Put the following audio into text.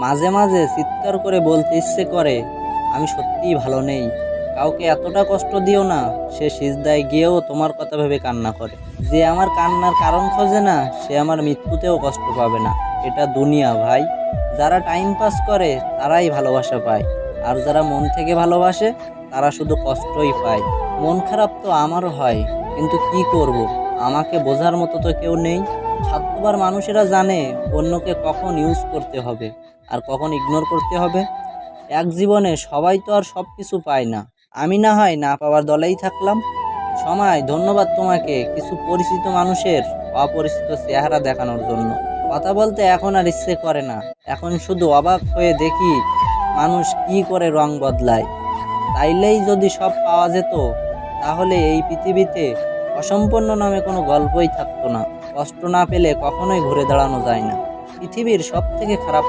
মাঝে মাঝে চিৎকার করে বলতে ইচ্ছে করে, আমি সত্যিই ভালো নেই। কাউকে এতটা কষ্ট দিও না, সে সিজদায় গিয়েও তোমার কথা ভেবে কান্না করে। যে আমার কান্নার কারণ খোঁজে না, সে আমার মৃত্যুতেও কষ্ট পাবে না। এটা দুনিয়া ভাই। যারা টাইম পাস করে তারাই ভালোবাসা পায়, আর যারা মন থেকে ভালোবাসে তারা শুধু কষ্টই পায়। মন খারাপ তো আমারও হয়, কিন্তু কি করব, আমাকে বোঝার মতো তো কেউ নেই। স্বার্থপর মানুষেরা জানে অন্যকে কখন ইউজ করতে হবে আর কখন ইগনোর করতে হবে। এক জীবনে সবাই তো আর সব কিছু পায় না। আমি না হয় না পাওয়ার দলেই থাকলাম। সময়, ধন্যবাদ তোমাকে কিছু পরিচিত মানুষের অপরিচিত চেহারা দেখানোর জন্য। কথা বলতে এখন আর ইচ্ছে করে না, এখন শুধু অবাক হয়ে দেখি মানুষ কি করে রং বদলায়। চাইলেই যদি সব পাওয়া যেত, তাহলে এই পৃথিবীতে অসম্পূর্ণ নামে কোনো গল্পই থাকতো না। কষ্ট না পেলে কখনোই ঘুরে দাঁড়ানো যায় না। পৃথিবীর সব থেকে খারাপ